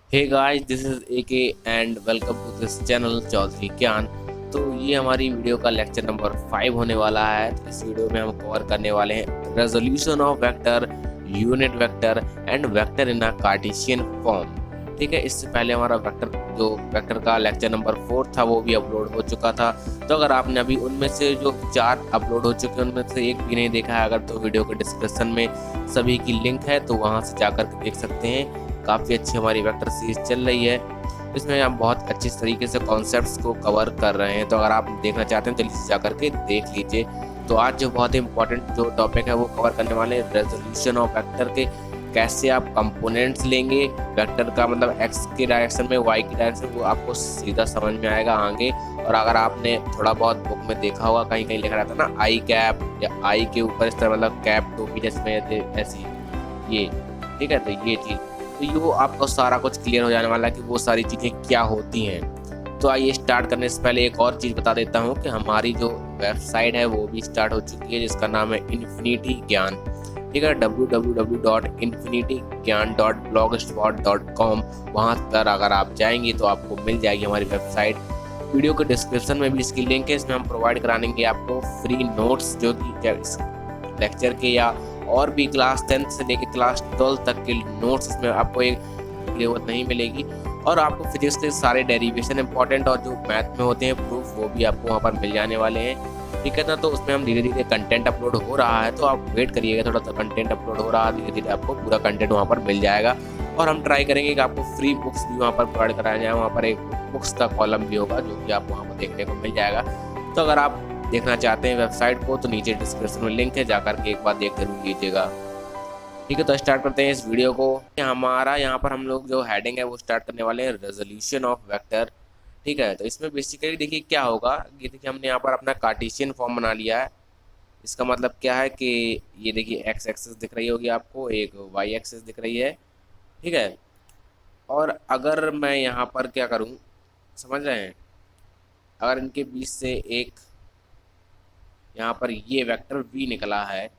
Hey guys, this is AK and welcome to this channel Chaudhary Gyan. तो ये हमारी video का लेक्चर नंबर 5 होने वाला है। तो इस वीडियो में हम कवर करने वाले हैं resolution of vector, unit vector and vector in a Cartesian form. ठीक है, इससे पहले हमारा वेक्टर का लेक्चर नंबर 4 था, वो भी अपलोड हो चुका था। तो अगर आपने अभी उनमें से जो 4 अपलोड हो चुके हैं उनमें से एक भी नहीं देखा है अगर, तो वीडियो के डिस्क्रिप्शन में सभी की लिंक है, तो वहाँ से जाकर के देख सकते हैं। काफ़ी अच्छी हमारी वेक्टर सीरीज चल रही है। इसमें हम बहुत अच्छी तरीके से कॉन्सेप्ट्स को कवर कर रहे हैं। तो अगर आप देखना चाहते हैं तो जल्दी से जाकर के देख लीजिए। तो आज जो बहुत ही इंपॉर्टेंट जो टॉपिक है वो कवर करने वाले हैं रेजोल्यूशन ऑफ वेक्टर के। कैसे आप कंपोनेंट्स लेंगे वेक्टर का, मतलब एक्स के डायरेक्शन में, वाई की डायरेक्शन, वो आपको सीधा समझ में आएगा आगे। और अगर आपने थोड़ा बहुत बुक में देखा होगा, कहीं कहीं लिखा रहता है ना आई कैप, या आई के ऊपर इस तरह मतलब कैप टोपी जैसे ऐसी, ये ठीक है। तो ये चीज़, तो ये वो आपको सारा कुछ क्लियर हो जाने वाला है कि वो सारी चीज़ें क्या होती हैं। तो आइए स्टार्ट करने से पहले एक और चीज़ बता देता हूँ कि हमारी जो वेबसाइट है वो भी स्टार्ट हो चुकी है, जिसका नाम है इन्फिनिटी ज्ञान। ठीक है, www.infinitygyan.blogspot.com। वहाँ पर अगर आप जाएंगे तो आपको मिल जाएगी हमारी वेबसाइट। वीडियो के डिस्क्रिप्शन में भी इसकी लिंक है। इसमें हम प्रोवाइड कराएंगे आपको फ्री नोट्स, जो कि लेक्चर के या और भी क्लास 10 से लेकर क्लास 12 तक के नोट्स इसमें आपको एक जरूरत नहीं मिलेगी। और आपको फिजिक्स के सारे डेरिवेशन इंपॉर्टेंट और जो मैथ में होते हैं प्रूफ, वो भी आपको वहाँ पर मिल जाने वाले हैं। ठीक है ना, तो उसमें हम धीरे धीरे कंटेंट अपलोड हो रहा है, तो आप वेट करिएगा, थोड़ा सा कंटेंट अपलोड हो रहा है, धीरे धीरे आपको पूरा कंटेंट वहाँ पर मिल जाएगा। और हम ट्राई करेंगे कि आपको फ्री बुक्स भी वहाँ पर प्रोवाइड कराया जाए। वहाँ पर एक बुक्स का कॉलम भी होगा जो कि आपको वहाँ पर देखने को मिल जाएगा। तो अगर आप देखना चाहते हैं वेबसाइट को तो नीचे डिस्क्रिप्शन में लिंक है, जाकर के एक बार देख जरूर लीजिएगा। ठीक है, तो स्टार्ट करते हैं इस वीडियो को। हमारा यहाँ पर हम लोग जो हेडिंग है वो स्टार्ट करने वाले हैं रेजोल्यूशन ऑफ वेक्टर। ठीक है, तो इसमें बेसिकली देखिए क्या होगा। ये देखिए हमने यहाँ पर अपना कार्टेशियन फॉर्म बना लिया है। इसका मतलब क्या है कि ये देखिए एक्स एक्सिस दिख रही होगी आपको, एक वाई एक्सिस दिख रही है। ठीक है, और अगर मैं यहाँ पर क्या करूँ, समझ रहे हैं, अगर इनके बीच से एक यहाँ पर ये वेक्टर वी निकला है,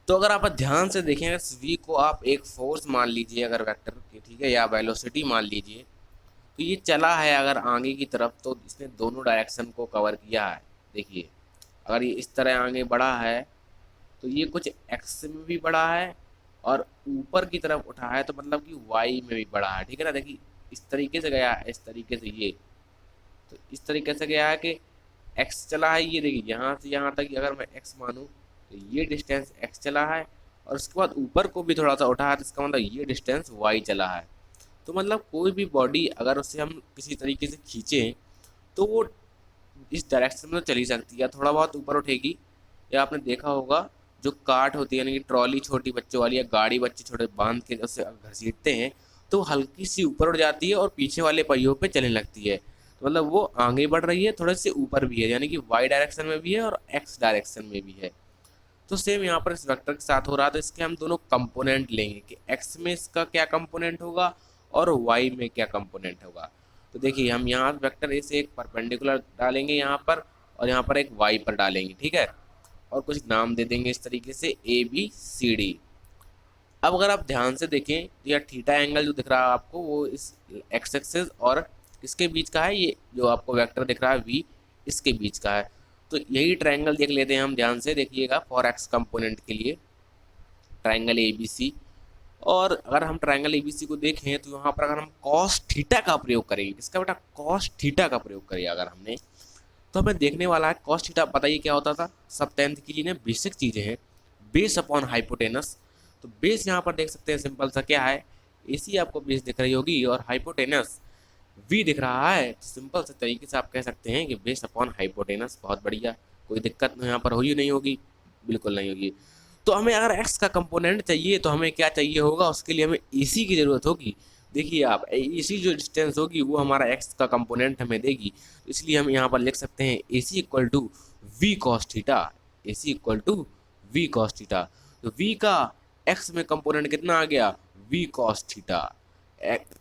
तो अगर आप ध्यान से देखें, इस वी को आप एक फोर्स मान लीजिए अगर वेक्टर की, ठीक है, या वेलोसिटी मान लीजिए। तो ये चला है अगर आगे की तरफ, तो इसने दोनों डायरेक्शन को कवर किया है। देखिए, अगर ये इस तरह आगे बढ़ा है तो ये कुछ एक्स में भी बढ़ा है और ऊपर की तरफ उठा है, तो मतलब कि वाई में भी बढ़ा है। ठीक है ना, देखिए इस तरीके से गया है, इस तरीके से ये, तो इस तरीके से गया है कि एक्स चला है। ये देखिए यहाँ से यहाँ तक अगर मैं एक्स मानूँ तो ये डिस्टेंस एक्स चला है, और उसके बाद ऊपर को भी थोड़ा सा उठा है, तो इसका मतलब ये डिस्टेंस वाई चला है। तो मतलब कोई भी बॉडी अगर उसे हम किसी तरीके से खींचें तो वो इस डायरेक्शन में तो चली सकती है, थोड़ा बहुत ऊपर उठेगी। या आपने देखा होगा जो कार्ट होती है, यानी कि ट्रॉली छोटी बच्चों वाली, या गाड़ी बच्चे छोटे बांध के उससे घसीटते हैं, तो हल्की सी ऊपर उठ जाती है और पीछे वाले पहियों पे चलने लगती है। तो मतलब वो आगे बढ़ रही है, थोड़े से ऊपर भी है, यानी कि वाई डायरेक्शन में भी है और एक्स डायरेक्शन में भी है। तो सेम यहाँ पर इस वेक्टर के साथ हो रहा है। तो इसके हम दोनों कंपोनेंट लेंगे कि एक्स में इसका क्या कंपोनेंट होगा और वाई में क्या कंपोनेंट होगा। तो देखिए हम यहाँ वेक्टर ए से एक परपेंडिकुलर डालेंगे यहाँ पर, और यहाँ पर एक वाई पर डालेंगे। ठीक है, और कुछ नाम दे देंगे इस तरीके से ए बी सी डी। अब अगर आप ध्यान से देखें तो यह थीटा एंगल जो दिख रहा है आपको, वो इस एक्स एक्सिस और इसके बीच का है। ये जो आपको वेक्टर दिख रहा है वी, इसके बीच का है। तो यही ट्रायंगल देख लेते हैं हम, ध्यान से देखिएगा फॉर एक्स कंपोनेंट के लिए ट्रायंगल ए बी सी। और अगर हम ट्रायंगल ए बी सी को देखें तो यहाँ पर अगर हम कॉस थीटा का प्रयोग करेंगे, इसका बेटा कॉस थीटा का प्रयोग करिए अगर हमने, तो हमें देखने वाला है कॉस थीटा। बताइए क्या होता था, सब 10th के लिए ना बेसिक चीज़ें हैं। बेस अपॉन हाइपोटेनस, तो बेस यहाँ पर देख सकते हैं सिंपल सा क्या है, एसी आपको बेस दिख रही होगी और हाइपोटेनस वी दिख रहा है। तो सिंपल से तरीके से आप कह सकते हैं कि बेस अपॉन हाइपोटेनस। बहुत बढ़िया, कोई दिक्कत यहाँ पर हुई नहीं होगी, बिल्कुल नहीं होगी। तो हमें अगर एक्स का कंपोनेंट चाहिए तो हमें क्या चाहिए होगा, उसके लिए हमें एसी की ज़रूरत होगी। देखिए आप, एसी जो डिस्टेंस होगी वो हमारा एक्स का कंपोनेंट हमें देगी। तो इसलिए हम यहाँ पर लिख सकते हैं A C equal to V cos theta. A C equal to V cos theta. तो वी का एक्स में कंपोनेंट कितना आ गया, वी कॉस थीटा।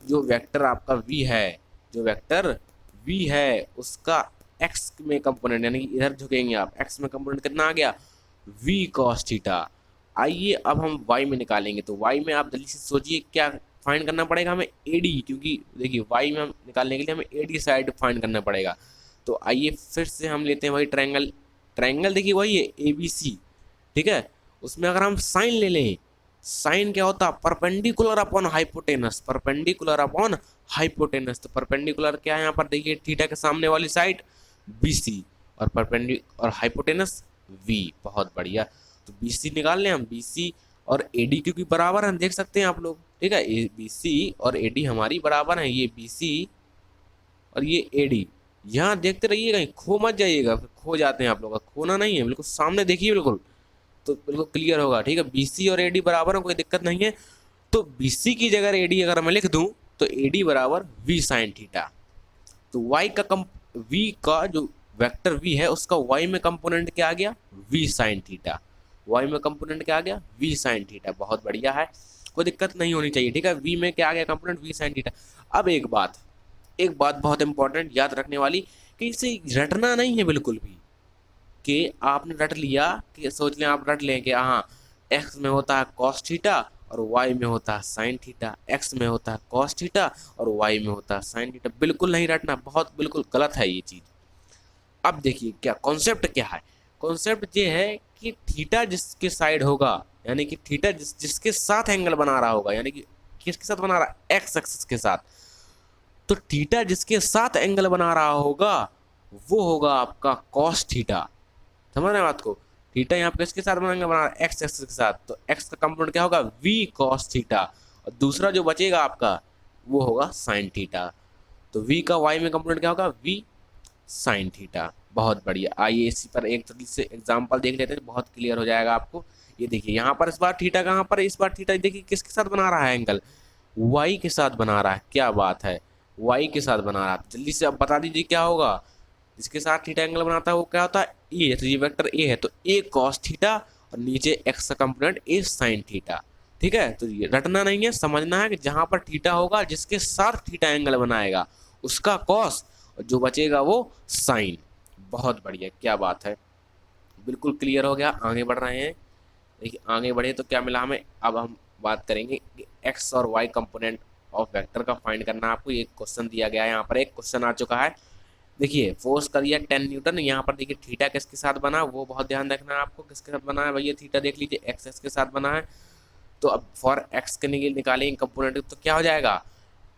जो वेक्टर आपका वी है, जो वेक्टर वी है उसका एक्स में कंपोनेंट, यानी कि इधर झुकेंगे आप, एक्स में कंपोनेंट कितना आ गया, वी कॉस थीटा। आइए अब हम वाई में निकालेंगे। तो वाई में आप जल्दी से सोचिए क्या फाइंड करना पड़ेगा हमें एडी, क्योंकि देखिए वाई में हम निकालने के लिए हमें एडी साइड फाइंड करना पड़ेगा। तो आइए फिर से हम लेते हैं वही ट्रायंगल। ट्रायंगल देखिए वही है ABC, ठीक है। उसमें अगर हम साइन ले लें, साइन क्या होता है, perpendicular upon hypotenuse, perpendicular upon hypotenuse. तो परपेंडिकुलर क्या है यहाँ पर देखिए, थीटा के सामने वाली साइड BC और परपेंडिकुलर और हाइपोटेनस V। बहुत बढ़िया। तो BC निकाल लें हम, BC और AD क्योंकि बराबर है, देख सकते हैं आप लोग, ठीक है। BC और AD हमारी बराबर है, ये BC और ये AD। यहाँ देखते रहिएगा, कहीं खो मत जाइएगा, खो जाते हैं आप लोग, खोना नहीं है, बिल्कुल सामने देखिए बिल्कुल, तो बिल्कुल क्लियर होगा, ठीक है। BC और AD बराबर है, कोई दिक्कत नहीं है। तो BC की जगह AD अगर मैं लिख दूं तो AD बराबर V साइन थीटा। तो V का जो वेक्टर V है उसका Y में कंपोनेंट क्या आ गया, V साइन थीटा। Y में कंपोनेंट क्या आ गया, V साइन थीटा। बहुत बढ़िया है, कोई दिक्कत नहीं होनी चाहिए, ठीक है। V में क्या आ गया कंपोनेंट, V साइन थीटा। अब एक बात बहुत इंपॉर्टेंट याद रखने वाली, कि इसे रटना नहीं है बिल्कुल भी, कि आपने रट लिया कि सोच लें आप रट लें कि हाँ एक्स में होता है कॉस थीटा और वाई में होता है साइन थीटा, एक्स में होता है कॉस थीटा और वाई में होता है साइन थीटा। बिल्कुल नहीं रटना, बहुत बिल्कुल गलत है ये चीज़। अब देखिए क्या कॉन्सेप्ट क्या है, कॉन्सेप्ट ये है कि थीटा जिसके साइड होगा, यानी कि थीटा जिसके साथ एंगल बना रहा होगा, यानी कि किसके साथ बना रहा है, एक्स एक्सिस के साथ। तो थीटा जिसके साथ एंगल बना रहा होगा वो होगा आपका कॉस थीटा। समझ रहे हैं बात को, थीटा यहाँ पे किसके साथ बनाएंगे, बना एक्स एक्सिस के साथ। तो एक्स का कंपोनेंट क्या होगा, V cos थीटा, और दूसरा जो बचेगा आपका वो होगा साइन थीटा। तो V का Y में कंपोनेंट क्या होगा, V साइन थीटा। बहुत बढ़िया। आइए इसी पर एक जल्दी से एग्जांपल देख लेते हैं, बहुत क्लियर हो जाएगा आपको। ये देखिए यहाँ पर इस बार थीटा कहाँ पर, इस बार थीटा देखिए किसके साथ बना रहा है एंगल, Y के साथ बना रहा है। क्या बात है, Y के साथ बना रहा है। जल्दी से अब बता दीजिए क्या होगा, जिसके साथ थीटा एंगल बनाता है वो क्या होता है, ए। तो ये वेक्टर ए है, तो ए कॉस थीटा और नीचे एक्स का कंपोनेंट ए साइन थीटा, ठीक है। तो ये रटना नहीं है, समझना है कि जहां पर थीटा होगा जिसके साथ थीटा एंगल बनाएगा उसका कॉस और जो बचेगा वो साइन। बहुत बढ़िया, क्या बात है, बिल्कुल क्लियर हो गया। आगे बढ़ रहे हैं, देखिए आगे बढ़े तो क्या मिला हमें। अब हम बात करेंगे कि एक्स और वाई कंपोनेंट ऑफ वेक्टर का फाइंड करना। आपको एक क्वेश्चन दिया गया है, यहाँ पर एक क्वेश्चन आ चुका है। देखिए फोर्स कर दिया 10 न्यूटन। यहाँ पर देखिए थीटा किसके साथ बना, वो बहुत ध्यान रखना है आपको, किसके साथ बना है भैया, थीटा देख लीजिए एक्स एक्स के साथ बना है। तो अब फॉर एक्स के लिए निकालेंगे कंपोनेंट, तो क्या हो जाएगा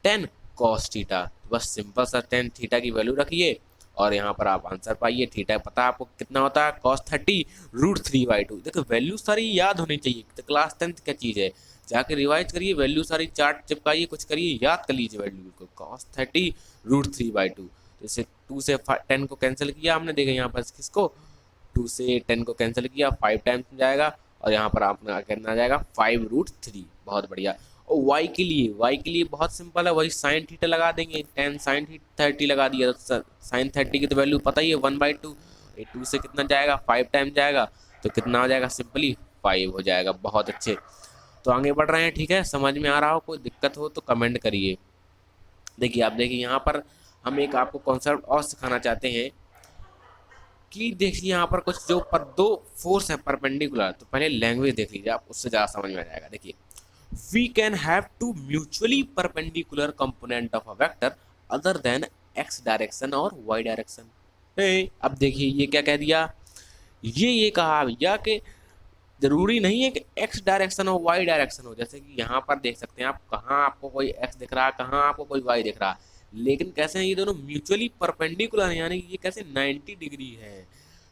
10 cos थीटा। बस सिंपल सा 10 थीटा की वैल्यू रखिए और यहाँ पर आप आंसर पाइए। थीटा पता है आपको कितना होता है, cos 30√3/2। देखो वैल्यू सारी याद होनी चाहिए, तो क्लास 10th क्या चीज़ है, जाके रिवाइज करिए, वैल्यू सारी चार्ट चिपकाइए, कुछ करिए, याद कर लीजिए वैल्यू को। cos 30√3/2, जैसे 2 से 10 को कैंसिल किया हमने, देखा यहाँ पर किसको 2 से 10 को कैंसिल किया, 5 टाइम्स जाएगा और यहाँ पर आपने कितना जाएगा 5√3। बहुत बढ़िया। और y के लिए बहुत सिंपल है, वही साइन थीटा लगा देंगे, 10 साइन 30 लगा दिया, तो साइन 30 की तो वैल्यू पता ही है 1/2। 2 से कितना जाएगा 5 टाइम जाएगा, तो कितना हो जाएगा, सिंपली 5 हो जाएगा। बहुत अच्छे, तो आगे बढ़ रहे हैं, ठीक है। समझ में आ रहा हो, कोई दिक्कत हो तो कमेंट करिए। देखिए आप देखिए यहाँ पर हम एक आपको कॉन्सेप्ट और सिखाना चाहते हैं कि देखिए यहाँ पर कुछ जो पर दो फोर्स है परपेंडिकुलर, तो पहले लैंग्वेज देख लीजिए आप, उससे ज़्यादा समझ में आ जाएगा। देखिए we can have two mutually perpendicular component of a vector other than x direction और वाई डायरेक्शन। अब देखिए ये क्या कह दिया, ये कहा भैया कि जरूरी नहीं है कि एक्स डायरेक्शन और वाई डायरेक्शन हो। जैसे कि यहाँ पर देख सकते हैं आप, कहाँ आपको कोई एक्स दिख रहा है, कहाँ आपको कोई वाई दिख रहा है, लेकिन कैसे हैं ये दोनों म्यूचुअली परपेंडिकुलर हैं, यानी ये कैसे 90 डिग्री है।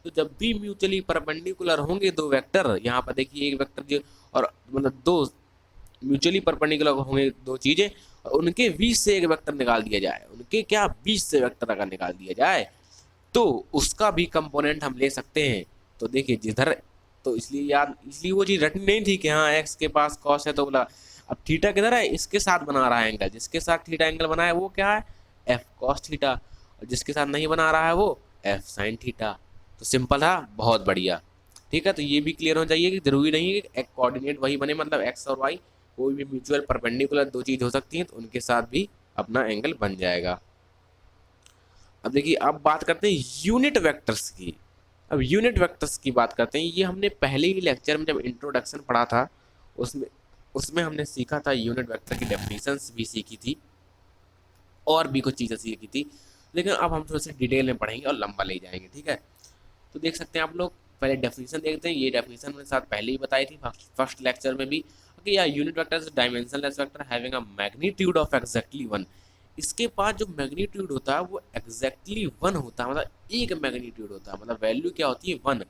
तो जब भी म्यूचुअली परपेंडिकुलर होंगे दो वेक्टर, यहाँ पर देखिए एक वेक्टर जो और मतलब दो म्यूचुअली परपेंडिकुलर होंगे दो चीजें, और उनके बीच से एक वेक्टर निकाल दिया जाए, उनके क्या बीच से वेक्टर अगर निकाल दिया जाए तो उसका भी कंपोनेंट हम ले सकते हैं। तो देखिए जिधर, तो इसलिए वो चीज रटनी नहीं थी कि हाँ एक्स के पास कॉस है तो बोला। अब थीटा किधर है, इसके साथ बना रहा है एंगल, जिसके साथ थीटा एंगल बना है वो क्या है, एफ कॉस थीटा, और जिसके साथ नहीं बना रहा है वो एफ साइन थीटा। तो सिंपल है, बहुत बढ़िया, ठीक है। तो ये भी क्लियर हो जाइए कि जरूरी नहीं है कि कोऑर्डिनेट वही बने, मतलब एक्स और वाई, कोई भी म्यूचुअल परपेंडिकुलर दो चीज हो सकती हैं, तो उनके साथ भी अपना एंगल बन जाएगा। अब देखिए अब बात करते हैं यूनिट वेक्टर्स की। अब यूनिट वेक्टर्स की बात करते हैं, ये हमने पहले ही लेक्चर में जब इंट्रोडक्शन पढ़ा था उसमें उसमें हमने सीखा था यूनिट वेक्टर की डेफिनेशंस भी सीखी थी और भी कुछ चीज़ें सीखी थी, लेकिन अब हम थोड़े से डिटेल में पढ़ेंगे और लंबा ले जाएंगे, ठीक है। तो देख सकते हैं आप लोग, पहले डेफिनेशन देखते हैं। ये डेफिनेशन मैंने साथ पहले ही बताई थी फर्स्ट लेक्चर में भी कि या unit vector is dimensionless vector having a magnitude of exactly 1। इसके पास जो मैग्नीट्यूड होता है वो एग्जैक्टली 1 होता है, मतलब एक मैग्नीट्यूड होता है, मतलब वैल्यू क्या होती है 1।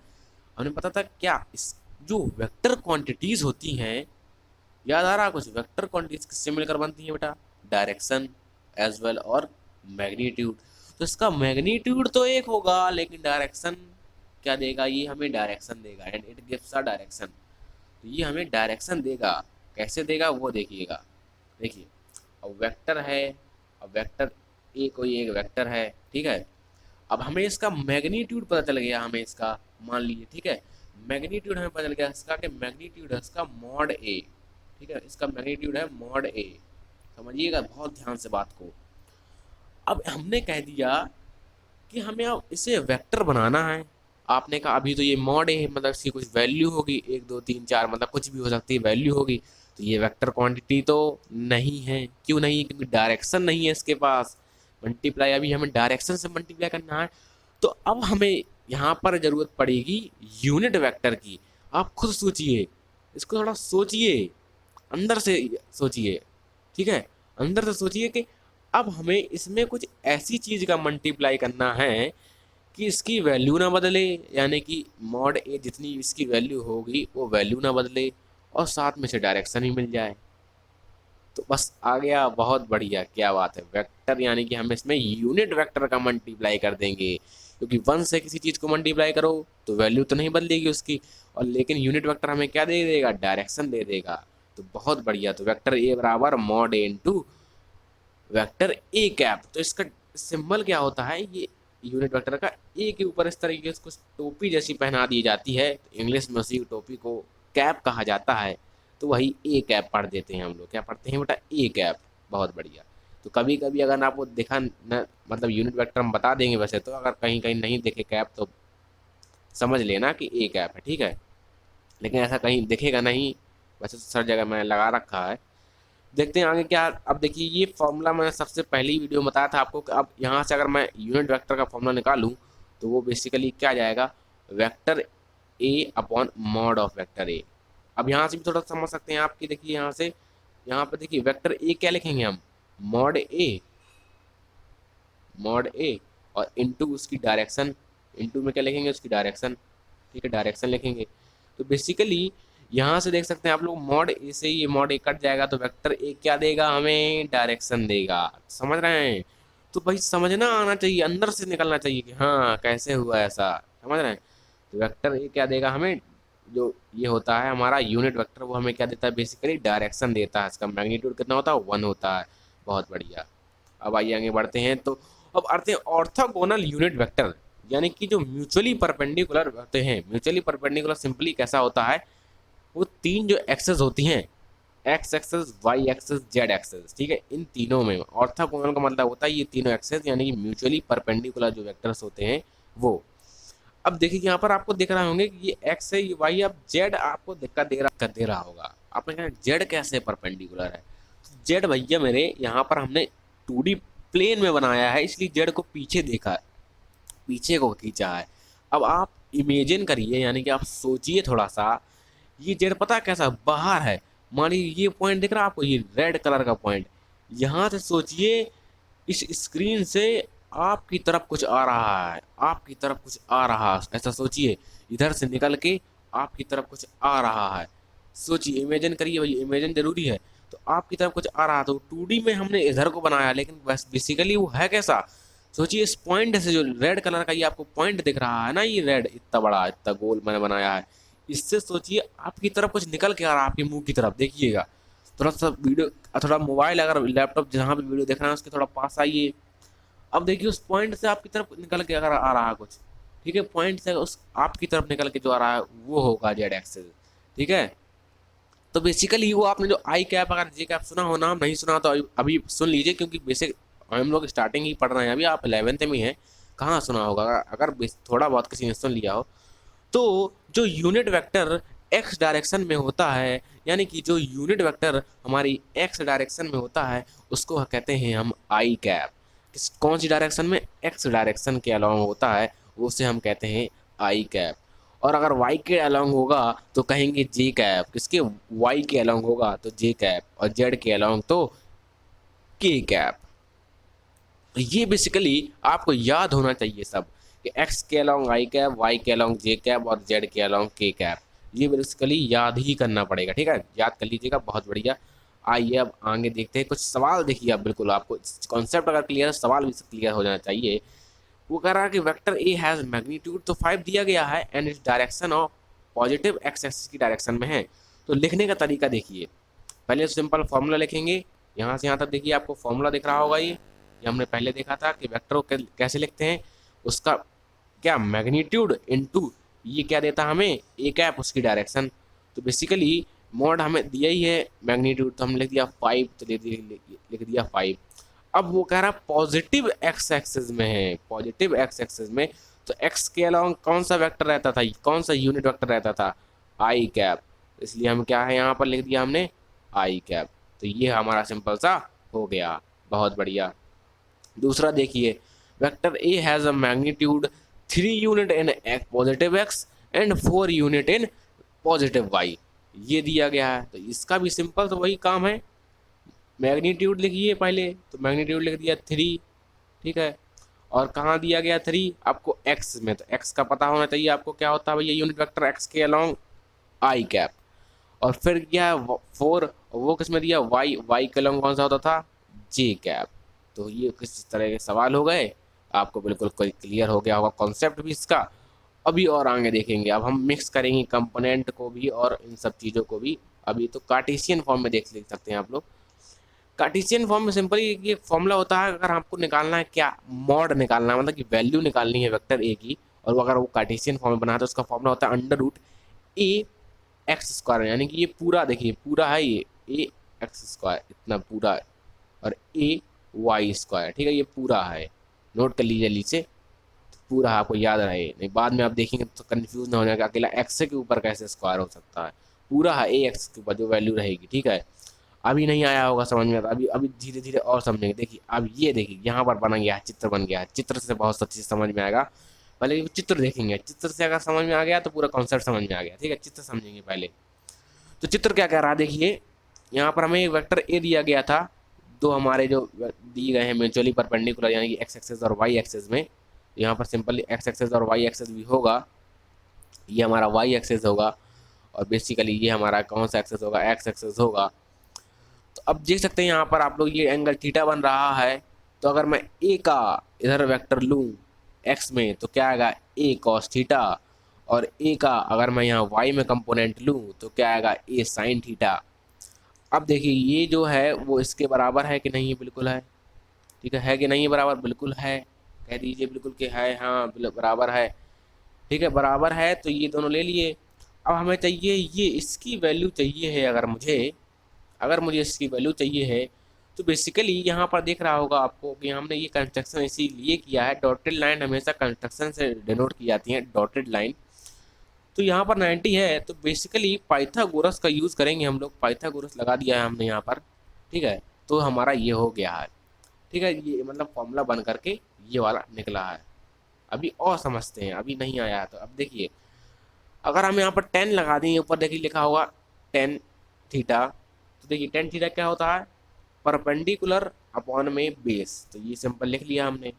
हमें पता था क्या, इस जो वेक्टर क्वांटिटीज होती हैं, याद आ रहा कुछ, वेक्टर क्वांटिटीज किससे मिलकर बनती है बेटा, डायरेक्शन एज वेल और मैग्नीट्यूड। तो इसका मैग्नीट्यूड तो एक होगा लेकिन डायरेक्शन क्या देगा, ये हमें डायरेक्शन देगा, and it gives a direction. तो ये हमें डायरेक्शन देगा, कैसे देगा वो देखिएगा। देखिए अब वेक्टर है, अब वेक्टर ए कोई एक वेक्टर है, ठीक है। अब हमें इसका मैग्नीट्यूड पता चल गया, हमें इसका मान लीजिए, ठीक है, मैग्नीट्यूड हमें पता चल गया इसका कि मैग्नीट्यूड है इसका मॉड ए, ठीक है, इसका मैग्नीट्यूड है मॉड ए। समझिएगा बहुत ध्यान से बात को। अब हमने कह दिया कि हमें अब इसे वेक्टर बनाना है। आपने कहा अभी तो ये मॉड है, मतलब इसकी कुछ वैल्यू होगी 1 2 3 4, मतलब कुछ भी हो सकती है वैल्यू होगी। तो ये वेक्टर क्वांटिटी तो नहीं है, क्यों नहीं, क्योंकि डायरेक्शन नहीं है इसके पास। मल्टीप्लाई अभी हमें डायरेक्शन से मल्टीप्लाई करना है। तो अब हमें यहाँ पर जरूरत पड़ेगी यूनिट वेक्टर की। आप खुद सोचिए, इसको थोड़ा सोचिए, अंदर से सोचिए, ठीक है, अंदर से सोचिए कि अब हमें इसमें कुछ ऐसी चीज का मल्टीप्लाई करना है कि इसकी वैल्यू ना बदले, यानी कि मॉड ए जितनी इसकी वैल्यू होगी वो वैल्यू ना बदले, और साथ में से डायरेक्शन ही मिल जाए। तो बस आ गया, बहुत बढ़िया, क्या बात है, वेक्टर, यानी कि हम इसमें यूनिट वेक्टर का मल्टीप्लाई कर देंगे, क्योंकि 1 से किसी चीज को मल्टीप्लाई करो तो वैल्यू तो नहीं बदलेगी उसकी, और लेकिन यूनिट वेक्टर हमें क्या दे देगा, डायरेक्शन दे देगा। तो बहुत बढ़िया, तो वेक्टर ए बराबर mod A into vector A cap. तो इसका सिंबल क्या होता है, ये यूनिट वेक्टर का ए के ऊपर इस तरीके से कुछ टोपी जैसी पहना दी जाती है, तो इंग्लिश में उसी टोपी को कैप कहा जाता है। तो वही ए कैप पढ़ देते हैं हम लोग, क्या पढ़ते हैं बेटा, ए कैप। बहुत बढ़िया। तो कभी कभी अगर आपको देखा न, मतलब यूनिट वेक्टर हम बता देंगे वैसे तो, अगर कहीं कहीं नहीं देखे कैप तो समझ लेना कि ए कैप है, ठीक है, लेकिन ऐसा कहीं दिखेगा नहीं, वैसे तो सर जगह मैंने लगा रखा है। देखते हैं आगे क्या। अब देखिए ये फॉर्मूला मैंने सबसे पहली वीडियो में बताया था आपको कि अब यहाँ से अगर मैं यूनिट वेक्टर का फॉर्मूला निकालूं तो वो बेसिकली क्या जाएगा, vector A upon mod of vector ए। अब यहाँ से भी थोड़ा समझ सकते हैं आपकी, देखिए यहाँ से, यहाँ पे देखिए वेक्टर ए क्या लिखेंगे हम, मॉड ए और इनटू उसकी डायरेक्शन, इनटू में क्या लिखेंगे, उसकी डायरेक्शन, ठीक है, डायरेक्शन लिखेंगे। तो बेसिकली यहाँ से देख सकते हैं आप लोग, मॉड ए से ये मॉड ए कट जाएगा तो वेक्टर ए क्या देगा हमें, डायरेक्शन देगा। समझ रहे हैं, तो भाई समझना आना चाहिए, अंदर से निकलना चाहिए कि हाँ कैसे हुआ ऐसा, समझ रहे हैं। तो वेक्टर ए क्या देगा हमें, जो ये होता है हमारा यूनिट वेक्टर, वो हमें क्या देता है, बेसिकली डायरेक्शन देता है। इसका मैग्नीट्यूड कितना होता है, 1 होता है। बहुत बढ़िया। अब आइए आगे बढ़ते हैं। तो अब आते हैं ऑर्थोगोनल यूनिट वेक्टर, यानी कि जो म्यूचुअली परपेंडिकुलर होते हैं। म्यूचुअली परपेंडिकुलर सिंपली कैसा होता है, वो 3 जो एक्सेस होती हैं, x axes, y axes, z axes, ठीक है, इन तीनों में ऑर्थोगोनल का मतलब होता है ये तीनों एक्सेस, यानी कि म्यूचुअली परपेंडिकुलर जो वेक्टर्स होते हैं वो। अब देखिए यहाँ पर आपको दिख रहा होंगे कि ये एक्स है, ये वाई, अब जेड आपको दिक्कत दे रहा होगा। आपने कहा जेड कैसे परपेंडिकुलर है, जेड भैया मेरे यहाँ पर हमने 2D प्लेन में बनाया है, इसलिए जेड को पीछे देखा है, पीछे को खींचा है। अब आप इमेजिन करिए, यानी कि आप सोचिए थोड़ा सा, ये जेड पता है कैसा बाहर है। मान लीजिए ये पॉइंट दिख रहा है आपको, ये रेड कलर का पॉइंट, यहाँ से सोचिए इस स्क्रीन से आपकी तरफ कुछ आ रहा है, आपकी तरफ कुछ आ रहा है, ऐसा सोचिए, इधर से निकल के आपकी तरफ कुछ आ रहा है। सोचिए, इमेजिन करिए भाई, इमेजिन जरूरी है। तो आपकी तरफ कुछ आ रहा, तो 2D में हमने इधर को बनाया, लेकिन बस बेसिकली वो है कैसा, सोचिए इस पॉइंट से, जो रेड कलर का ये आपको पॉइंट दिख रहा है ना, ये रेड इतना बड़ा इतना गोल मैंने बनाया है, इससे सोचिए आपकी तरफ कुछ निकल के आ रहा है, आपके मुंह की तरफ। देखिएगा थोड़ा सा वीडियो, थोड़ा मोबाइल अगर लैपटॉप जहाँ पे वीडियो देख रहे हैं उसके थोड़ा पास आइए। अब देखिए उस पॉइंट से आपकी तरफ निकल के अगर आ रहा है कुछ, ठीक है, पॉइंट से उस आपकी तरफ निकल के जो आ रहा है वो होगा जेड एक्सेस, ठीक है। तो बेसिकली वो आपने जो आई कैप अगर जे कैप सुना हो, नाम नहीं सुना तो अभी सुन लीजिए, क्योंकि बेसिक हम लोग स्टार्टिंग ही पढ़ रहे हैं, अभी आप 11th में हैं, कहाँ सुना होगा। अगर थोड़ा बहुत किसी ने सुन लिया हो, तो जो यूनिट वेक्टर एक्स डायरेक्शन में होता है, यानी कि जो यूनिट वेक्टर हमारी एक्स डायरेक्शन में होता है उसको कहते हैं हम आई कैप। किस कौन सी डायरेक्शन में? एक्स डायरेक्शन के अलोंग होता है, उसे हम कहते हैं आई कैप। और अगर वाई के अलोंग होगा तो कहेंगे जे कैप। किसके? वाई के अलोंग होगा तो जे कैप, और जेड के अलोंग तो के कैप। ये बेसिकली आपको याद होना चाहिए सब, कि एक्स के अलोंग आई कैप, वाई के अलोंग जे कैप और जेड के अलोंग के कैप। ये बेसिकली याद ही करना पड़ेगा, ठीक है, याद कर लीजिएगा, बहुत बढ़िया। आइए अब आगे देखते हैं कुछ सवाल। देखिए अब बिल्कुल आपको कॉन्सेप्ट अगर क्लियर है, सवाल भी क्लियर हो जाना चाहिए। वो कह रहा है कि वेक्टर ए हैज मैग्नीट्यूड तो 5 दिया गया है and its direction of positive x axis की डायरेक्शन में है। तो लिखने का तरीका देखिए, पहले सिंपल फॉर्मूला लिखेंगे। यहाँ से यहाँ तक देखिए आपको फॉर्मूला दिख रहा होगा, ये हमने पहले देखा था कि वेक्टर को कैसे लिखते हैं। उसका क्या? मैग्नीट्यूड इनटू ये क्या देता हमें? ए कैप, उसकी डायरेक्शन। तो बेसिकली मॉड हमें दिया ही है मैग्नीट्यूड, तो हमने लिख दिया 5, तो लिख दिया 5। अब वो कह रहा है पॉजिटिव एक्स एक्सिस में है, पॉजिटिव एक्स एक्सिस में, तो एक्स के अलावा कौन सा वेक्टर रहता था, कौन सा यूनिट वेक्टर रहता था? आई कैप। इसलिए हम क्या है यहाँ पर लिख दिया हमने आई कैप। तो ये हमारा सिंपल सा हो गया, बहुत बढ़िया। दूसरा देखिए, vector A has a magnitude 3 unit in positive x and 4 unit in positive y. ये दिया गया है, तो इसका भी सिंपल तो वही काम है, मैग्नीट्यूड लिखिए पहले, तो मैग्नीट्यूड लिख दिया 3, ठीक है। और कहाँ दिया गया 3? आपको एक्स में, तो एक्स का पता होना चाहिए आपको क्या होता है भैया, यूनिट वेक्टर एक्स के अलोंग आई कैप। और फिर क्या? 4, वो किस में दिया? वाई, वाई के अलोंग कौन सा होता था? जे कैप। तो ये किस तरह के सवाल हो गए, आपको बिल्कुल कोई क्लियर हो गया होगा कॉन्सेप्ट भी इसका। अभी और आगे देखेंगे, अब हम मिक्स करेंगे कंपोनेंट को भी और इन सब चीज़ों को भी। अभी तो कार्टेशियन फॉर्म में देख सकते हैं आप लोग। कार्टेशियन फॉर्म में सिंपली ये फॉर्मूला होता है, अगर आपको निकालना है क्या? मॉड निकालना है, मतलब कि वैल्यू निकालनी है वेक्टर ए की, और वो अगर वो कार्टेशियन फॉर्म में बना तो उसका फॉर्मूला होता है अंडर रूट ए एक्स स्क्वायर, यानी कि ये पूरा देखिए पूरा है, ये ए एक्स स्क्वायर इतना पूरा है, और ए वाई स्क्वायर, ठीक है, ये पूरा है। नोट कर लीजिए जल्दी से, तो पूरा आपको याद रहे, नहीं बाद में आप देखेंगे तो कंफ्यूज ना हो जाएगा, अकेला एक्स के ऊपर कैसे स्क्वायर हो सकता है। पूरा है ए एक्स के ऊपर जो वैल्यू रहेगी, ठीक है। अभी नहीं आया होगा समझ में, अभी अभी धीरे धीरे और समझेंगे। देखिए अब ये देखिए यहाँ पर बना गया है, चित्र बन गया है, चित्र से बहुत सब चीज़ समझ में आएगा। पहले चित्र देखेंगे, चित्र से अगर समझ में आ गया तो पूरा कॉन्सेप्ट समझ में आ गया, ठीक है। चित्र समझेंगे पहले। तो चित्र क्या कह रहा है देखिए, यहाँ पर हमें एक वेक्टर ए दिया गया था, दो हमारे जो दिए गए हैं म्यूचुअली परपेंडिकुलर, यानी कि एक्स एक्सेस और वाई एक्सेस में। यहाँ पर सिंपली एक्स एक्सेस और वाई एक्सेस भी होगा, ये हमारा वाई एक्सेस होगा, और बेसिकली ये हमारा कौन सा एक्सेस होगा? एक्स एक्सेस होगा। तो अब देख सकते हैं यहाँ पर आप लोग, ये एंगल थीटा बन रहा है। तो अगर मैं ए का इधर वेक्टर लूँ एक्स में तो क्या आएगा? ए कॉस थीटा। और ए का अगर मैं यहाँ वाई में कंपोनेंट लूँ तो क्या आएगा? ए साइन थीटा। अब देखिए ये जो है वो इसके बराबर है कि नहीं? बिल्कुल है, ठीक है कि नहीं? बराबर बिल्कुल है, कह दीजिए बिल्कुल कि है, हाँ बराबर है, ठीक है बराबर है। तो ये दोनों ले लिए। अब हमें चाहिए ये, इसकी वैल्यू चाहिए है, अगर मुझे इसकी वैल्यू चाहिए है तो बेसिकली यहाँ पर देख रहा होगा आपको कि हमने ये कंस्ट्रक्शन इसीलिए किया है, डॉटेड लाइन हमेशा कंस्ट्रक्शन से डिनोट की जाती है, डॉटेड लाइन। तो यहाँ पर 90 है, तो बेसिकली पाइथागोरस का यूज़ करेंगे हम लोग, पाइथागोरस लगा दिया है हमने यहाँ पर, ठीक है। तो हमारा ये हो गया है, ठीक है, ये मतलब फॉर्मूला बन करके ये वाला निकला है। अभी और समझते हैं, अभी नहीं आया है। तो अब देखिए, अगर हम यहाँ पर 10 लगा दें, ऊपर देखिए लिखा होगा 10 थीटा, तो देखिए 10 थीटा क्या होता है? परपेंडिकुलर अपॉन में बेस। तो ये सिंपल लिख लिया हमने।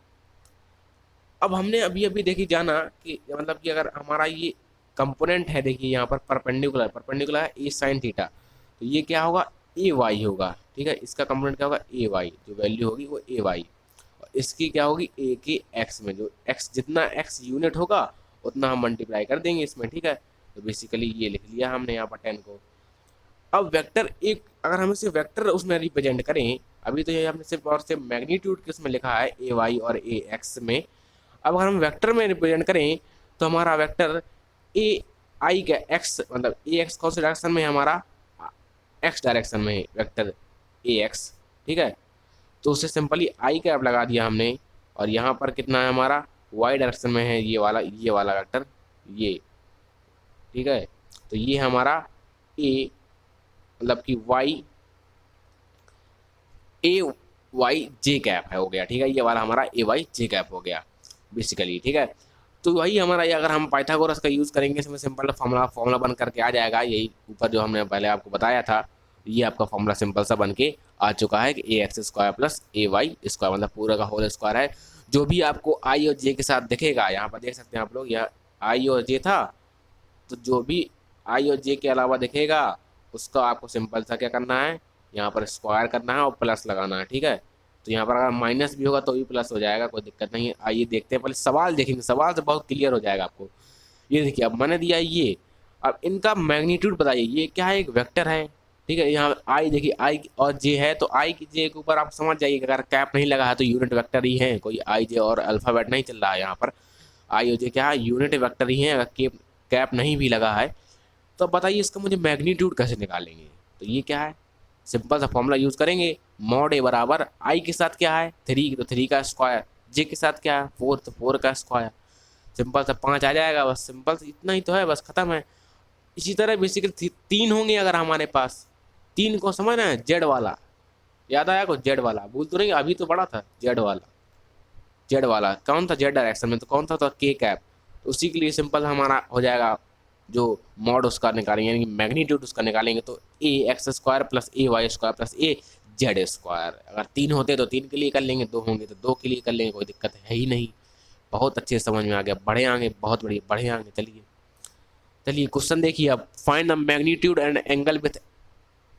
अब हमने अभी अभी देखी जाना कि मतलब कि अगर हमारा ये कंपोनेंट है, देखिए यहाँ पर परपेंडिकुलर, परपेंडिकुलर है ए साइन थीटा, तो ये क्या होगा? ए वाई होगा, ठीक है। इसका कंपोनेंट क्या होगा? ए वाई, जो वैल्यू होगी वो ए वाई। और इसकी क्या होगी? ए के एक्स में, जो एक्स जितना एक्स यूनिट होगा उतना हम मल्टीप्लाई कर देंगे इसमें, ठीक है। तो बेसिकली ये लिख लिया हमने यहाँ पर 10 को। अब वेक्टर एक, अगर हम इसे वेक्टर उसमें रिप्रेजेंट करें, अभी तो ये हमने सिर्फ और सिर्फ मैग्नीट्यूड के उसमें लिखा है ए वाई और ए एक्स में। अब अगर हम वेक्टर में रिप्रेजेंट करें तो हमारा वेक्टर ए आई का एक्स, मतलब ए एक्स कौन से डायरेक्शन में है? हमारा एक्स डायरेक्शन में है वेक्टर ए एक्स, ठीक है। तो उसे सिंपली आई कैप लगा दिया हमने। और यहाँ पर कितना है हमारा? वाई डायरेक्शन में है ये वाला वेक्टर, ये, ठीक है। तो ये हमारा ए मतलब कि वाई ए वाई जे कैप है हो गया, ठीक है। ये वाला हमारा ए वाई जे कैप हो गया बेसिकली, ठीक है। तो वही हमारा ये अगर हम पाइथागोरस का यूज़ करेंगे इसमें सिंपल फॉर्मूला फॉर्मूला बन करके आ जाएगा, यही ऊपर जो हमने पहले आपको बताया था। ये आपका फॉर्मूला सिंपल सा बन के आ चुका है कि ए एक्स स्क्वायर प्लस ए वाई स्क्वायर मतलब पूरा का होल स्क्वायर है। जो भी आपको आई और जे के साथ दिखेगा, यहाँ पर देख सकते हैं आप लोग, यह आई और जे था, तो जो भी आई और जे के अलावा दिखेगा उसका आपको सिंपल सा क्या करना है, यहाँ पर स्क्वायर करना है और प्लस लगाना है, ठीक है। तो यहाँ पर अगर माइनस भी होगा तो भी प्लस हो जाएगा, कोई दिक्कत नहीं है। आइए देखते हैं, पहले सवाल देखेंगे, सवाल से बहुत क्लियर हो जाएगा आपको। ये देखिए अब मैंने दिया ये, अब इनका मैग्नीट्यूड बताइए, ये क्या है, एक वेक्टर है, ठीक है। यहाँ आई देखिए, आई और जे है, तो आई की जे के ऊपर आप समझ जाइए कि अगर कैप नहीं लगा है तो यूनिट वेक्टर ही है, कोई आई जे और अल्फ़ाबेट नहीं चल रहा है यहाँ पर। आई और जे क्या है, यूनिट वेक्टर ही है, अगर कैप नहीं भी लगा है। तो अब बताइए इसका मुझे मैग्नीट्यूड कैसे निकालेंगे। तो ये क्या है, सिंपल सा फॉर्मूला यूज़ करेंगे, मॉड ए बराबर आई के साथ क्या है 3, तो 3 का स्क्वायर, जे के साथ क्या है 4, तो 4 का स्क्वायर, सिंपल सा 5 आ जाएगा, बस सिंपल से इतना ही तो है, बस खत्म है। इसी तरह बेसिकली 3 होंगे अगर हमारे पास, 3 को समझना है जेड वाला, याद आया को जेड वाला, भूल तो नहीं, अभी तो पढ़ा था जेड वाला। जेड वाला कौन था, जेड डायरेक्शन में, तो कौन था, तो के कैप। तो उसी के लिए सिंपल हमारा हो जाएगा जो मॉड उसका निकालेंगे यानी कि मैग्नीट्यूड उसका निकालेंगे, तो ए एक्स स्क्वायर प्लस ए वाई स्क्वायर प्लस ए जेड स्क्वायर। अगर 3 होते तो 3 के लिए कर लेंगे, 2 होंगे तो 2 के लिए कर लेंगे, कोई दिक्कत है ही नहीं। बहुत अच्छे से समझ में आ गया, बढ़े आगे, बहुत बढ़िया, बढ़े आगे। चलिए चलिए क्वेश्चन देखिए अब, find the magnitude and angle with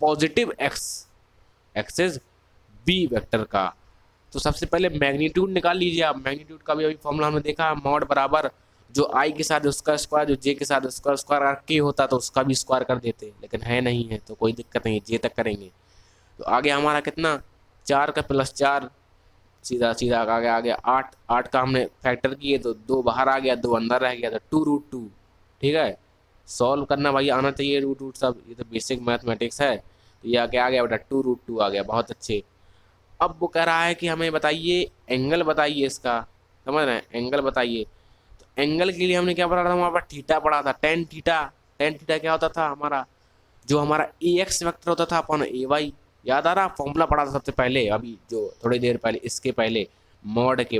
positive x axis B vector का। तो सबसे पहले मैग्नीट्यूड निकाल लीजिए आप। मैग्नीट्यूड का भी अभी फॉर्मूला हमने देखा, मॉड बराबर जो आई के साथ उसका स्क्वायर, जो जे के साथ उसका स्क्वायर, अगर के होता तो उसका भी स्क्वायर कर देते, लेकिन है नहीं है तो कोई दिक्कत नहीं, जे तक करेंगे। तो आगे हमारा कितना, 4 का प्लस 4, सीधा सीधा आ गया 8, 8 का हमने फैक्टर किए तो 2 बाहर आ गया, 2 अंदर रह गया, तो 2√2, ठीक है। सॉल्व करना भाई आना चाहिए, रूट रूट सब, ये तो बेसिक मैथमेटिक्स है। तो ये आगे आ गया बेटा 2√2 आ गया, बहुत अच्छे। अब वो कह रहा है कि हमें बताइए एंगल, बताइए इसका, समझ रहे हैं, एंगल बताइए। तो एंगल के लिए हमने क्या पढ़ा था, हमारे पास थीटा पढ़ा था, टेन थीटा। टेन थीटा क्या होता था हमारा, जो हमारा ए एक्स वेक्टर होता था अपन ए वाई, याद आ रहा, फॉर्मूला पढ़ा था सबसे पहले, अभी जो थोड़ी देर पहले, इसके पहले मॉड के,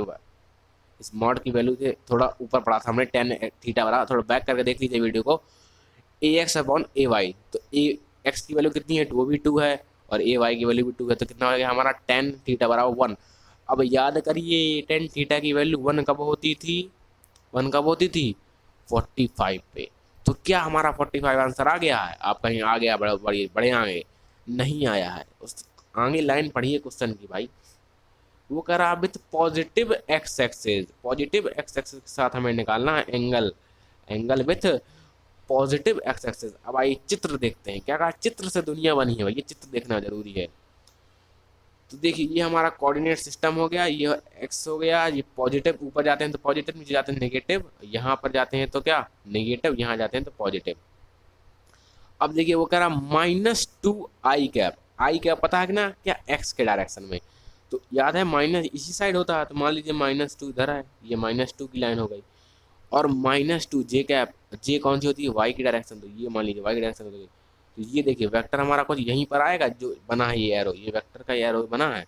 इस मॉड की वैल्यू से थोड़ा ऊपर पढ़ा था हमने, टेन थीटा बराबर, थोड़ा बैक करके देख लीजिए वीडियो को, ए एक्स अपॉन ए वाई। तो ए एक्स की वैल्यू कितनी है, वो भी 2 है, और ए वाई की वैल्यू भी 2 है, तो कितना हो गया हमारा टेन थीटा बराबर 1। अब याद करिए टेन थीटा की वैल्यू 1 कब होती थी, 1 कब होती थी 45 पे। तो क्या हमारा 45 आंसर आ गया है, आप कहीं आ गया बड़े बड़े बड़े आगे, नहीं आया है। उस आगे लाइन पढ़िए क्वेश्चन की भाई, वो कह रहा है with positive x axis, positive x axis के साथ हमें निकालना है angle, angle with positive x axis. अब आइए चित्र देखते हैं, क्या कहा, चित्र से दुनिया बनी है भाई, ये चित्र देखना जरूरी है। तो देखिए ये हमारा कोऑर्डिनेट सिस्टम हो गया, ये एक्स हो गया, ये पॉजिटिव, ऊपर जाते हैं तो पॉजिटिव, नीचे जाते हैं नेगेटिव, यहाँ पर जाते हैं तो क्या नेगेटिव, यहाँ जाते हैं तो पॉजिटिव। अब देखिए वो कह रहा -2 आई कैप, आई कैप पता है कि ना क्या, एक्स के डायरेक्शन में, तो याद है माइनस इसी साइड होता है, तो मान लीजिए -2 इधर है, ये -2 की लाइन हो गई, और -2 जे कैप, जे कौन सी होती है वाई की डायरेक्शन, तो ये मान लीजिए वाई की डायरेक्शन हो गई। तो ये देखिए वेक्टर हमारा कुछ यहीं पर आएगा, जो बना है ये एरो, ये वेक्टर का एरो बना है।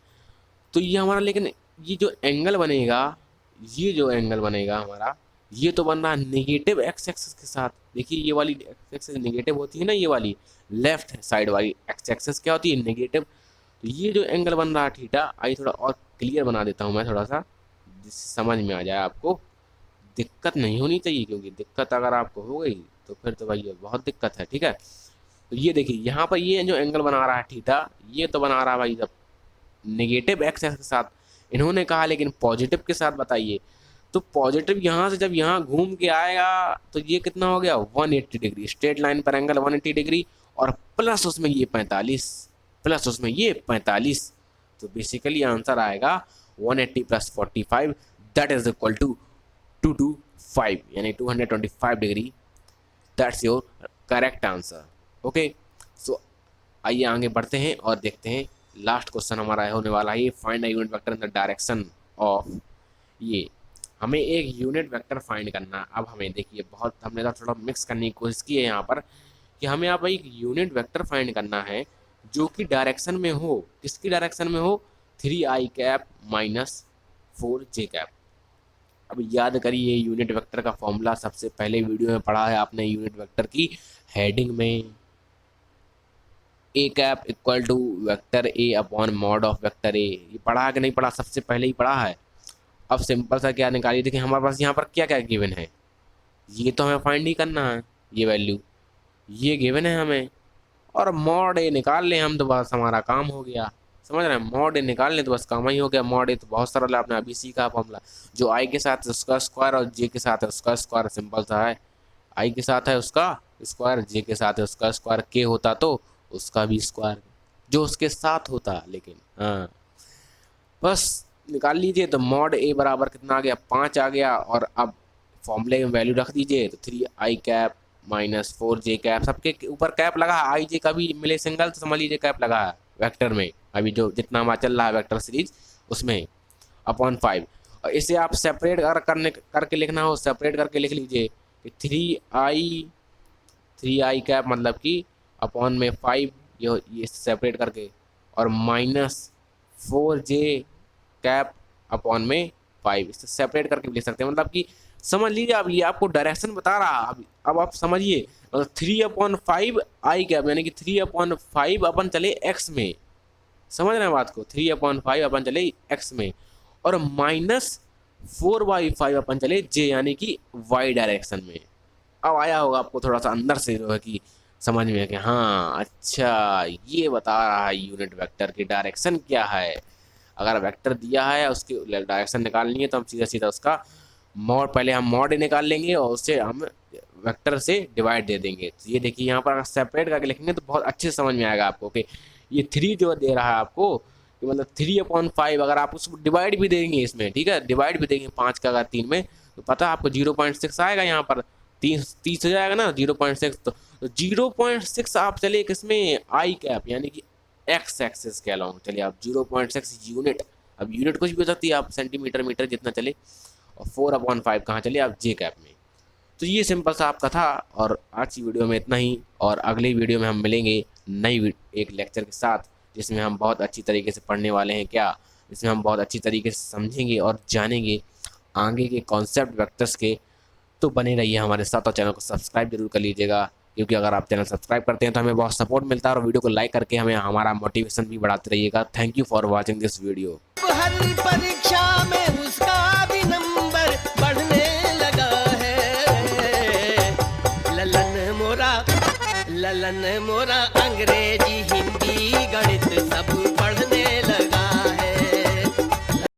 तो ये हमारा, लेकिन ये जो एंगल बनेगा, ये जो एंगल बनेगा हमारा, ये तो बन रहा है नेगेटिव एक्स एक्सेस के साथ। देखिए ये वाली एक्स एक्सेस नेगेटिव होती है ना, ये वाली लेफ्ट साइड वाली एक्स एक्सेस क्या होती है नेगेटिव। तो ये जो एंगल बन रहा है थीटा, आइए थोड़ा और क्लियर बना देता हूँ मैं थोड़ा सा, जिससे समझ में आ जाए आपको, दिक्कत नहीं होनी चाहिए, क्योंकि दिक्कत अगर आपको हो गई तो फिर तो भाई बहुत दिक्कत है, ठीक है। तो ये देखिए यहाँ पर ये जो एंगल बना रहा है थीटा, ये तो बना रहा है भाई जब नेगेटिव एक्स एक्स के साथ, इन्होंने कहा लेकिन पॉजिटिव के साथ बताइए। तो पॉजिटिव यहाँ से जब यहाँ घूम के आएगा तो ये कितना हो गया 180 डिग्री, स्ट्रेट लाइन पर एंगल 180 डिग्री, और प्लस उसमें ये 45, प्लस उसमें ये 45। तो बेसिकली आंसर आएगा 180 plus 45, that is equal to 225, यानी 225 degree. That's your correct answer. Okay, so आइए आगे बढ़ते हैं और देखते हैं लास्ट क्वेश्चन हमारा होने वाला है, find a unit vector in the direction of, ये हमें एक यूनिट वेक्टर फाइंड करना है। अब हमें देखिए बहुत हमने तो थोड़ा मिक्स करने की कोशिश की है यहाँ पर, कि हमें अब एक यूनिट वेक्टर फाइंड करना है जो कि डायरेक्शन में हो। किसकी डायरेक्शन में हो? 3i cap minus 4j cap. अब याद करिए यूनिट वेक्टर का फॉर्मूला सबसे पहले वीडियो में पढ़ा है आपने यूनिट वेक्टर की हेडिंग में। A cap equal to vector A upon mod of vector A. ये पढ़ा है कि नहीं पढ़ा? सबसे पहले ही पढ़ा है। अब सिंपल सा क्या निकालिए, देखिए हमारे पास यहाँ पर क्या क्या गिवन है, ये तो हमें फाइंड ही करना है, ये वैल्यू ये गिवन है हमें, और मॉड ए निकाल लें हम तो बस हमारा काम हो गया। समझ रहे हैं? मॉड ए निकाल लें तो बस काम ही हो गया। मॉड ए तो बहुत सरल है, आपने अभी सीखा फॉर्मूला। जो आई के साथ उसका स्क्वायर और जे के साथ है उसका स्क्वायर, सिंपल सा है। आई के साथ है उसका स्क्वायर, जे के साथ है उसका स्क्वायर, के होता तो उसका भी स्क्वायर, जो उसके साथ होता। लेकिन हाँ, बस निकाल लीजिए। तो मॉड ए बराबर कितना आ गया? 5 आ गया। और अब फॉर्मूले में वैल्यू रख दीजिए, तो 3i cap minus 4j cap, सबके ऊपर कैप लगा है। आई जे का भी मिले सिंगल तो समझ लीजिए कैप लगा है वेक्टर में, अभी जो जितना हमारा चल रहा है वेक्टर सीरीज उसमें, अपॉन 5। और इसे आप सेपरेट करके लिखना हो, सेपरेट करके लिख लीजिए कि 3i कैप मतलब कि अपॉन में 5, ये सेपरेट करके, और माइनस 4j कैप अपॉन में 5, इससे सेपरेट करके भी लिख सकते हैं। मतलब कि समझ लीजिए, अब ये आपको डायरेक्शन बता रहा। अब आप समझिए, मतलब 3/5 आई कैप यानी कि 3/5 अपन चले एक्स में। समझ रहे हैं बात को? 3/5 अपन चले एक्स में, और माइनस 4/5 अपन चले जे यानी कि वाई डायरेक्शन में। अब आया होगा आपको थोड़ा सा अंदर से जो है कि समझ में कि हाँ अच्छा ये बता रहा है यूनिट वेक्टर की डायरेक्शन क्या है। अगर वेक्टर दिया है उसकी डायरेक्शन निकालनी है तो हम सीधा सीधा उसका मॉड, पहले हम मॉड निकाल लेंगे और उससे हम वेक्टर से डिवाइड दे देंगे। तो ये देखिए यहाँ पर अगर सेपरेट करके लिखेंगे तो बहुत अच्छे से समझ में आएगा आपको कि ये 3 जो दे रहा है आपको, कि मतलब 3/5 अगर आप उसको डिवाइड भी देंगे इसमें, ठीक है, डिवाइड भी देंगे 5 का अगर 3 में, तो पता है आपको 0.6 आएगा। यहाँ पर 30 हो जाएगा ना 0.6। तो 0.6 आप चले किसमें? आई कैप यानी कि एक्स एक्सिस के अलाउंग चलिए आप 0.6 यूनिट। अब यूनिट कुछ भी हो सकती है, आप सेंटीमीटर मीटर जितना चले। और 4/5 कहाँ चले? आप जे कैप में। तो ये सिंपल सा आपका था, और आज की वीडियो में इतना ही। और अगली वीडियो में हम मिलेंगे नई एक लेक्चर के साथ, जिसमें हम बहुत अच्छी तरीके से पढ़ने वाले हैं क्या, जिसमें हम बहुत अच्छी तरीके से समझेंगे और जानेंगे आगे के कॉन्सेप्ट वेक्टर्स के। तो बने रहिए हमारे साथ और चैनल को सब्सक्राइब जरूर कर लीजिएगा, क्योंकि अगर आप चैनल सब्सक्राइब करते हैं तो हमें बहुत सपोर्ट मिलता है, और वीडियो को लाइक करके हमें हमारा मोटिवेशन भी बढ़ाते रहिएगा। Thank you for watching this video. हर परीक्षा में उसका भी नंबर बढ़ने लगा है। ललन मोरा अंग्रेजी हिंदी गणित सब